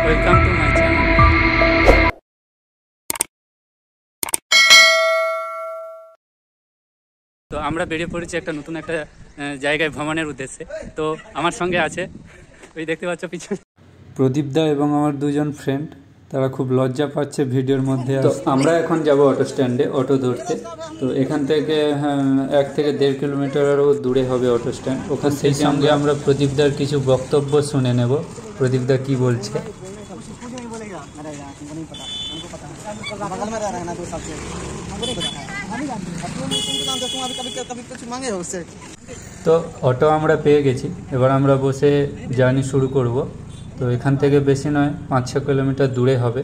Welcome to my channel. তো আমরা বেরিয়ে পড়েছি একটা নতুন একটা জায়গায় ভ্রমণের উদ্দেশ্যে। তো আমার সঙ্গে আছে, ওই দেখতে পাচ্ছ পিছনে, প্রদীপ দা এবং আমার দুজন ফ্রেন্ড। তারা খুব লজ্জা পাচ্ছে ভিডিওর মধ্যে। তো আমরা এখন যাব অটো স্ট্যান্ডে অটো ধরতে। তো এখান থেকে 1 থেকে 1.5 কিলোমিটারেরও দূরে হবে অটো স্ট্যান্ড। ওখান সেই সঙ্গে আমরা প্রদীপদার কিছু বক্তব্য শুনে নেব, প্রদীপদা কি বলছে। তো অটো আমরা পেয়ে গেছি, এবার আমরা বসে জার্নি শুরু করব। তো এখান থেকে বেশি নয়, 5-6 কিলোমিটার দূরে হবে।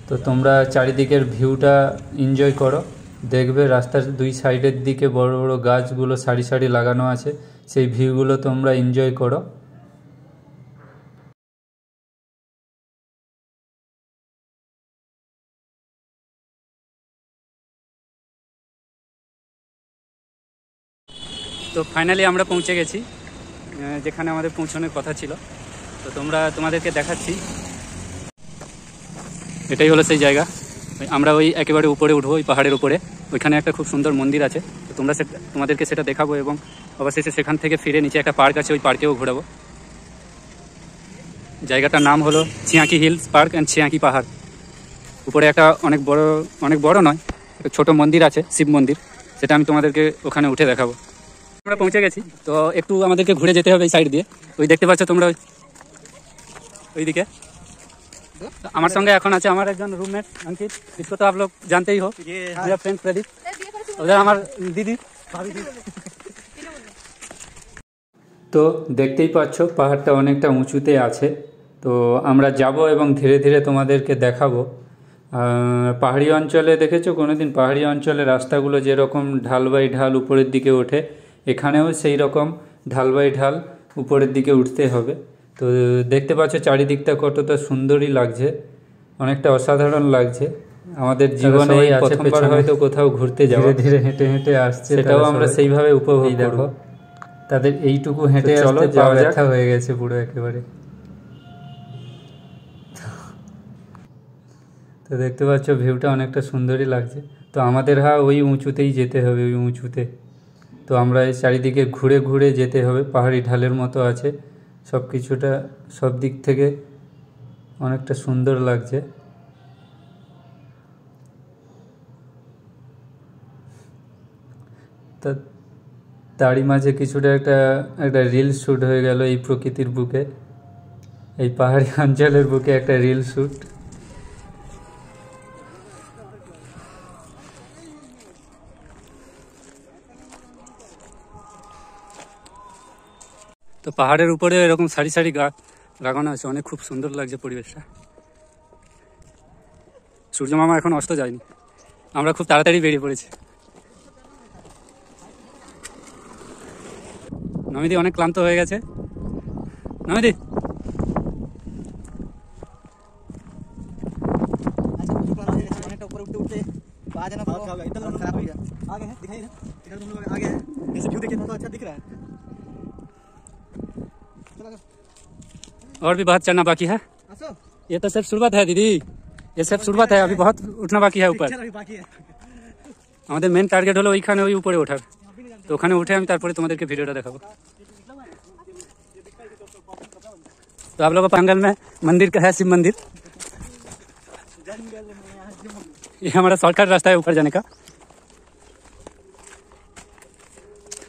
তো তোমরা চারিদিকের ভিউটা এনজয় করো, দেখবে রাস্তার 2 সাইডের দিকে বড় বড় গাছগুলো সারি সারি লাগানো আছে, সেই ভিউগুলো তোমরা এনজয় করো। তো ফাইনালি আমরা পৌঁছে গেছি যেখানে আমাদের পৌঁছানোর কথা ছিল। তো তোমাদেরকে দেখাচ্ছি, এটাই হলো সেই জায়গা। আমরা ওই একেবারে উপরে উঠবো, ওই পাহাড়ের উপরে। ওইখানে একটা খুব সুন্দর মন্দির আছে, তো তোমাদেরকে সেটা দেখাবো। এবং অবশেষে সেখান থেকে ফিরে নিচে একটা পার্ক আছে, ওই পার্কেও ঘোরাবো। জায়গাটার নাম হলো ছিয়াঁকি হিলস পার্ক অ্যান্ড ছিয়াঁকি পাহাড়। উপরে একটা অনেক বড় নয়, একটা ছোট মন্দির আছে, শিব মন্দির। সেটা আমি তোমাদেরকে ওখানে উঠে দেখাবো। আমরা পৌঁছে গেছি, তো একটু আমাদেরকে ঘুরে যেতে হবে এই সাইড দিয়ে। ওই দেখতে পাচ্ছ তোমরা ওইদিকে। আমার সঙ্গে এখন আছে আমার একজন रूममेट अंकित, इसको तो आप लोग जानते ही हो, मेरा फ्रेंड प्रदीप। उधर আমার দিদি ভাবি। তো দেখতেই পাচ্ছ পাহাড়টা অনেকটা উঁচুতে আছে। তো আমরা যাব এবং ধীরে ধীরে তোমাদেরকে দেখাবো। পাহাড়ি অঞ্চলে দেখেছো কোনোদিন পাহাড়ি অঞ্চলে রাস্তাগুলো যেরকম ঢাল বাই ঢাল উপরের দিকে ওঠে, এখানেও সেই রকম ঢাল বাই ঢাল উপরের দিকে উঠতে হবে। তো দেখতে পাচ্ছ চারিদিকটা কতটা সুন্দরই লাগছে, অনেকটা অসাধারণ লাগছে। আমাদের জীবনে এই প্রথমবার হয়তো কোথাও ঘুরতে যাবো, ধীরে ধীরে হেঁটে হেঁটে আসছে, সেটাও আমরা সেইভাবে উপভোগ করব। তাদের এইটুকু হেঁটে চলো, পা ব্যথা হয়ে গেছে পুরো একেবারে। তো দেখতে পাচ্ছ ভিউটা অনেকটা সুন্দরই লাগছে। তো আমাদের ওই উঁচুতেই যেতে হবে, ওই উঁচুতে। তো আমরা এই চারিদিকে ঘুরে ঘুরে যেতে হবে, পাহাড়ি ঢালের মতো আছে সব কিছুটা, সব দিক থেকে অনেকটা সুন্দর লাগছে। তা তারই মাঝে কিছুটা একটা রিল শ্যুট হয়ে গেল এই প্রকৃতির বুকে, এই পাহাড়ি অঞ্চলের বুকে একটা রিল শ্যুট। তো পাহাড়ের উপরে এরকম সারি সারি গাছ লাগানো আছে, অনেক খুব সুন্দর লাগছে পরিবেশটা। সূর্য মামা এখন অস্ত যায়নি, আমরা খুব তাড়াতাড়ি বেরিয়ে পড়েছি। নমিদি অনেক ক্লান্ত হয়ে গেছে। নমিদি और भी बहुत चढ़ना बाकी है, ये तो सिर्फ शुरुआत है दीदी, ये सिर्फ शुरुआत है, अभी बहुत उठना बाकी है ऊपर। আমাদের মেন টার্গেট হলো ওইখানে ওই উপরে ওঠার। তো ওখানে উঠে আমি তারপরে তোমাদেরকে ভিডিওটা দেখাবো। तो आप लोगों को जंगल में मंदिर का है, शिव मंदिर। ये हमारा शॉर्टकट रास्ता है ऊपर जाने का।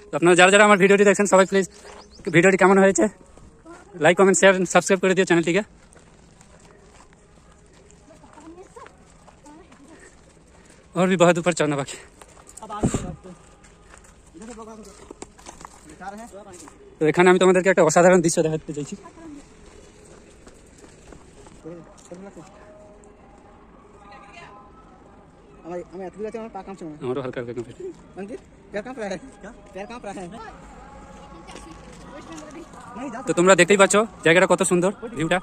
তো আপনারা যারা যারা আমার ভিডিওটি দেখছেন সবাই প্লিজ ভিডিওটি কেমন হয়েছে লাইক কমেন্ট শেয়ার সাবস্ক্রাইব করে দিও চ্যানেলটিকে। और भी बहुत ऊपर चढ़ना बाकी। তো এখানে আমি তোমাদেরকে একটা অসাধারণ দৃশ্য দেখাতে চাইছি। আমারও হালকা হালকা তো তোমরা দেখতেই পাচ্ছ জায়গাটা কত সুন্দর, ভিউটা।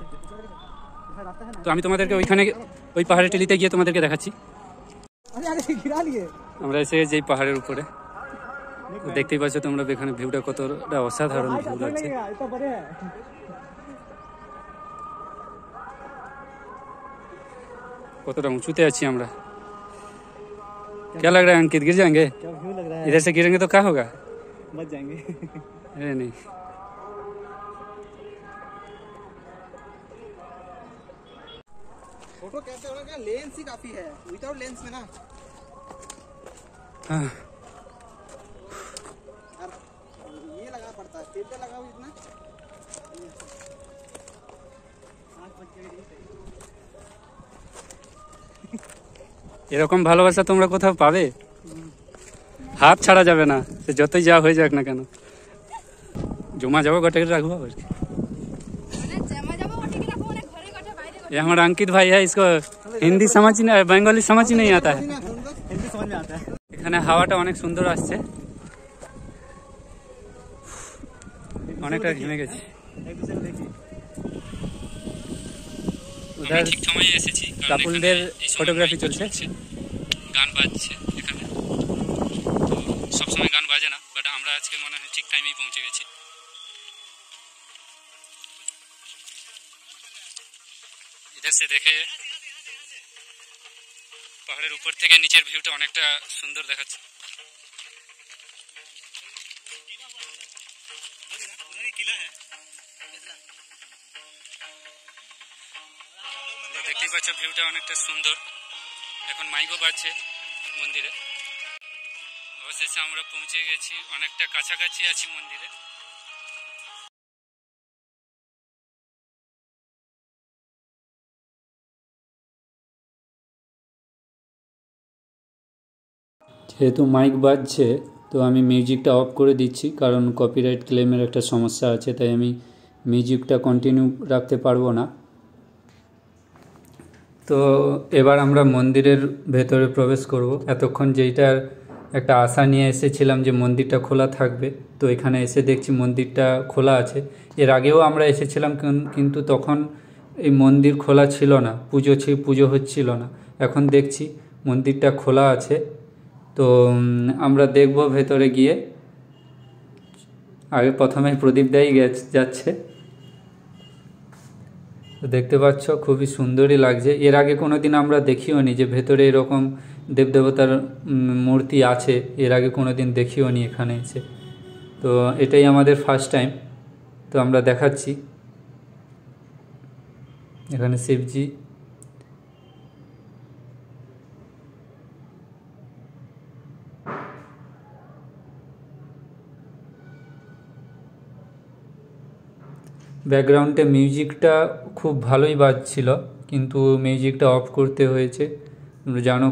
তো আমি তোমাদেরকে ওইখানে ওই পাহাড়ে টিলিতে গিয়ে তোমাদেরকে দেখাচ্ছি। আমরা এসে যে পাহাড়ের উপরে দেখতেই পাচ্ছ তোমরা এখানে ভিউটা কতটা অসাধারণ ভিউ লাগছে। কতটা উঁচুতে আছি আমরা। क्या लग रहा है अंकित, गिर जाएंगे? क्या व्यू लग रहा है? इधर से गिरेंगे तो क्या होगा? बच जाएंगे। अरे नहीं, फोटो कैप्चर होने का लेंस ही काफी है, विदाउट लेंस में ना हाँ यार ये लगा पड़ता है, टेप पे लगाओ इतना। এরকম ভালোবাসা তোমরা কোথাও পাবে? হাত ছাড়া যাবে না, সে যতই যা হয়ে যাক না কেন। জমা যাবো গটে রাখবো আর কি। ये हमारा अंकित भाई है, इसको हिंदी समझ ही नहीं, बंगाली समझ ही नहीं आता है। हिंदी समझ में आता है। এখানে হাওয়াটা অনেক সুন্দর আসছে, অনেকটা ঘেমে গেছি। एक दूसरे को देखिए। উধার কাপুলদের ফটোগ্রাফি চলছে, গান বাজছে এখানে। তো সবসময় গান বাজে না, বাট আমরা আজকে মনে হয় ঠিক টাইমেই পৌঁছে গেছি। इधर से देखे পাহাড়ের উপর থেকে নিচের ভিউটা অনেকটা সুন্দর দেখাচ্ছে। দেখতেই পাচ্ছ ভিউটা অনেকটা সুন্দর। এখন মাইকও বাজছে মন্দিরে। অবশেষে আমরা পৌঁছে গেছি, অনেকটা কাছাকাছি আছি মন্দিরে। যেহেতু মাইক বাজছে তো আমি মিউজিকটা অফ করে দিচ্ছি, কারণ কপিরাইট ক্লেমের একটা সমস্যা আছে, তাই আমি মিউজিকটা কন্টিনিউ রাখতে পারবো না। তো এবার আমরা মন্দিরের ভেতরে প্রবেশ করব। এতক্ষণ যেইটার একটা আশা নিয়ে এসেছিলাম যে মন্দিরটা খোলা থাকবে, তো এখানে এসে দেখছি মন্দিরটা খোলা আছে। এর আগেও আমরা এসেছিলাম, কিন্তু তখন এই মন্দির খোলা ছিল না, পুজো হচ্ছিল না। এখন দেখছি মন্দিরটা খোলা আছে। তো আমরা দেখব ভেতরে গিয়ে। আগে প্রথমে প্রদীপ দাই যাচ্ছে, তো দেখতে পাচ্ছ খুবই সুন্দরই লাগছে। এর আগে কোনো দিন আমরা দেখিও নি যে ভেতরে এরকম দেবদেবতার মূর্তি আছে, এর আগে কোনো দিন দেখিও নি এখানে এসে। তো এটাই আমাদের ফার্স্ট টাইম। তো আমরা দেখাচ্ছি এখানে শিবজি, ব্যাকগ্রাউন্ডে মিউজিকটা খুব ভালোই বাজছিল, কিন্তু মিউজিকটা অফ করতে হয়েছে। জানো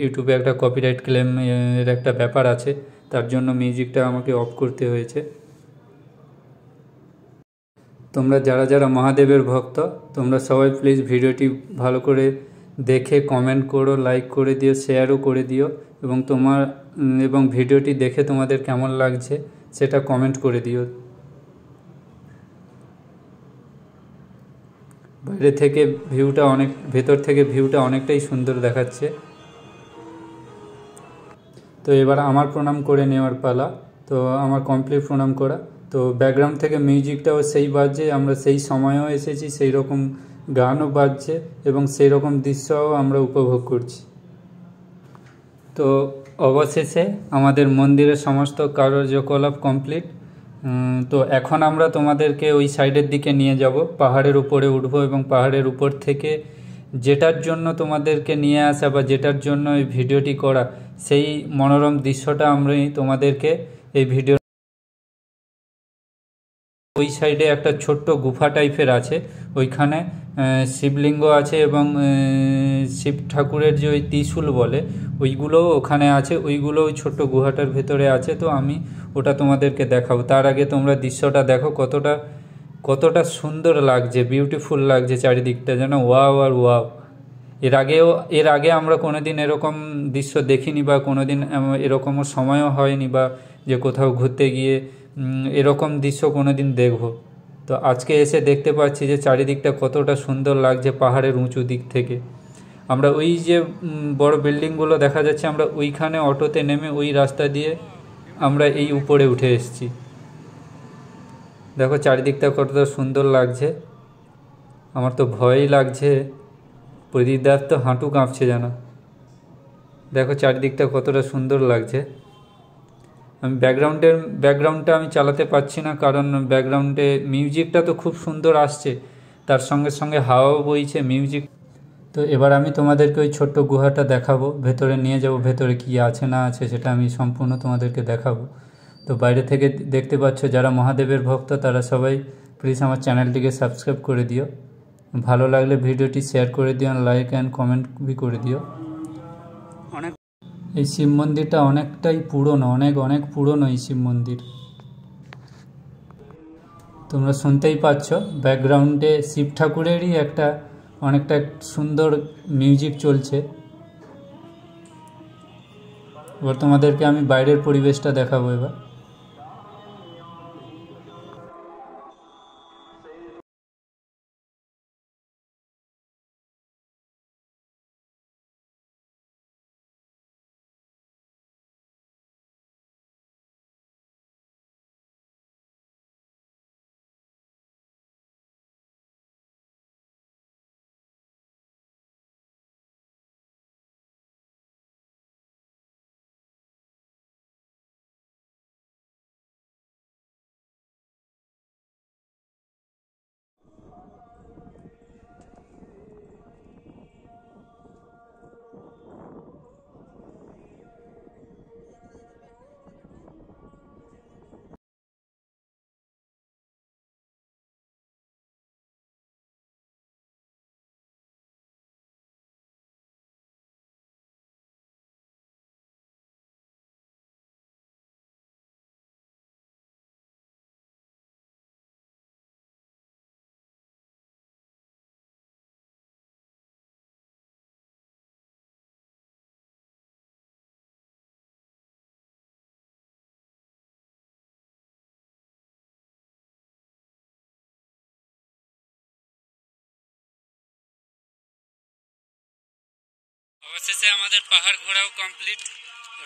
ইউটিউবে একটা কপিরাইট ক্লেমের একটা ব্যাপার আছে, তার জন্য মিউজিকটা আমাকে অফ করতে হয়েছে। তোমরা যারা যারা মহাদেবের ভক্ত, তোমরা সবাই প্লিজ ভিডিওটি ভালো করে দেখে কমেন্ট করো, লাইক করে দিও, শেয়ারও করে দিও, এবং ভিডিওটি দেখে তোমাদের কেমন লাগছে সেটা কমেন্ট করে দিও। বাইরে থেকে ভিউটা ভেতর থেকে ভিউটা অনেকটাই সুন্দর দেখাচ্ছে। তো এবার আমার প্রণাম করে নেওয়ার পালা। তো আমার কমপ্লিট প্রণাম করা। তো ব্যাকগ্রাউন্ড থেকে মিউজিকটাও সেই বাজছে, আমরা সেই সময়েও এসেছি, সেই রকম গানও বাজছে এবং সেই রকম দৃশ্যও আমরা উপভোগ করছি। তো অবশেষে আমাদের মন্দিরের সমস্ত কার্যকলাপ কমপ্লিট। তো এখন আমরা তোমাদেরকে ওই সাইডের দিকে নিয়ে যাব, পাহাড়ের উপরে উঠবো এবং পাহাড়ের উপর থেকে যেটার জন্য তোমাদেরকে নিয়ে আসা বা যেটার জন্য এই ভিডিওটি করা, সেই মনোরম দৃশ্যটা আমরা তোমাদেরকে এই ভিডিও। ওই সাইডে একটা ছোট্ট গুফা টাইপের আছে, ওইখানে শিবলিঙ্গ আছে এবং শিব ঠাকুরের যে ওই ত্রিশূল বলে ওইগুলোও ওখানে আছে, ওইগুলো ওই ছোট্ট গুহাটার ভেতরে আছে। তো আমি ওটা তোমাদেরকে দেখাবো। তার আগে তোমরা দৃশ্যটা দেখো, কতটা সুন্দর লাগছে, বিউটিফুল লাগছে চারিদিকটা, যেন ওয়াও আর ওয়াও। এর আগে আমরা কোনোদিন এরকম দৃশ্য দেখিনি, বা কোনোদিন এরকমও সময়ও হয়নি, বা যে কোথাও ঘুরতে গিয়ে এরকম দৃশ্য কোনোদিন দেখব। তো আজকে এসে দেখতে পাচ্ছি যে চারিদিকটা কতটা সুন্দর লাগছে পাহাড়ের উঁচু দিক থেকে। আমরা ওই যে বড় বিল্ডিংগুলো দেখা যাচ্ছে, আমরা ওইখানে অটোতে নেমে ওই রাস্তা দিয়ে আমরা এই উপরে উঠে এসেছি। দেখো চারিদিকটা কতটা সুন্দর লাগছে, আমার তো ভয়ই লাগছে প্রদীপদার তো হাঁটু কাঁপছে যেন। দেখো চারিদিকটা কতটা সুন্দর লাগছে। আমি ব্যাকগ্রাউন্ডটা আমি চালাতে পারছি না, কারণ ব্যাকগ্রাউন্ডে মিউজিকটা তো খুব সুন্দর আসছে, তার সঙ্গে সঙ্গে হাওয়াও বইছে মিউজিক। তো এবার আমি তোমাদেরকে ওই ছোট্ট গুহাটা দেখাবো, ভেতরে নিয়ে যাব, ভেতরে কি আছে না আছে সেটা আমি সম্পূর্ণ তোমাদেরকে দেখাবো। তো বাইরে থেকে দেখতে পাচ্ছ যারা মহাদেবের ভক্ত তারা সবাই প্লিজ আমার চ্যানেলটিকে সাবস্ক্রাইব করে দিও, ভালো লাগলে ভিডিওটি শেয়ার করে দিও, লাইক অ্যান্ড কমেন্ট भी করে দিও। অনেক এই শিব মন্দিরটা অনেকটাই পুরনো, অনেক পুরনো এই শিব মন্দির। তোমরা শুনতেই পাচ্ছ ব্যাকগ্রাউন্ডে শিব ঠাকুরেরই অনেকটা সুন্দর মিউজিক চলছে। এবার তোমাদেরকে আমি বাইরের পরিবেশটা দেখাবো। এবার অবশেষে আমাদের পাহাড় ঘোরাও কমপ্লিট,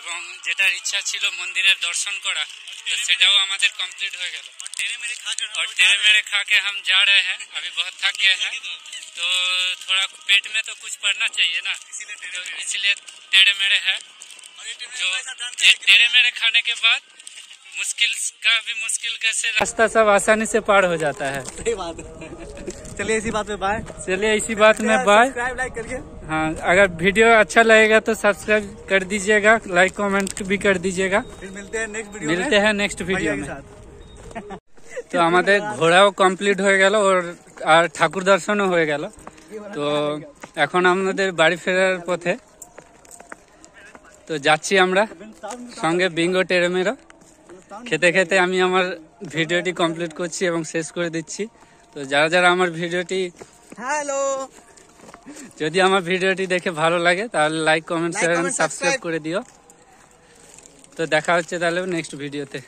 এবং যেটার ইচ্ছা ছিল মন্দিরের দর্শন করা, তো সেটাও আমাদের কমপ্লিট হয়ে গেল। और टेढ़े मेढ़े खा के हम जा रहे हैं, अभी बहुत थक गए हैं, तो थोड़ा पेट में तो कुछ पड़ना चाहिए ना, तो इसलिए टेढ़े मेढ़े है। जो ये टेढ़े मेढ़े खाने के बाद मुश्किल कैसे रास्ता सब आसानी से पार हो जाता है। सही बात है। चलिए इसी बात में बाय। चलिए इसी बात में बाय। सब्सक्राइब लाइक करके, हाँ, अगर वीडियो अच्छा लगेगा तो सब्सक्राइब कर दीजिएगा, लाइक कमेंट भी कर दीजिएगा। फिर मिलते हैं नेक्स्ट वीडियो में। তো আমাদের ঘোরাও কমপ্লিট হয়ে গেল আর ঠাকুর দর্শনও হয়ে গেল। তো এখন আমাদের বাড়ি ফেরার পথে, তো যাচ্ছি আমরা সঙ্গে বিঙ্গো টেরেমেরো। খেতে খেতে আমি আমার ভিডিওটি কমপ্লিট করছি এবং শেষ করে দিচ্ছি। তো যারা আমার ভিডিওটি যদি আমার ভিডিওটি দেখে ভালো লাগে তাহলে লাইক কমেন্ট শেয়ার সাবস্ক্রাইব করে দিও। তো দেখা হচ্ছে তাহলে নেক্সট ভিডিওতে।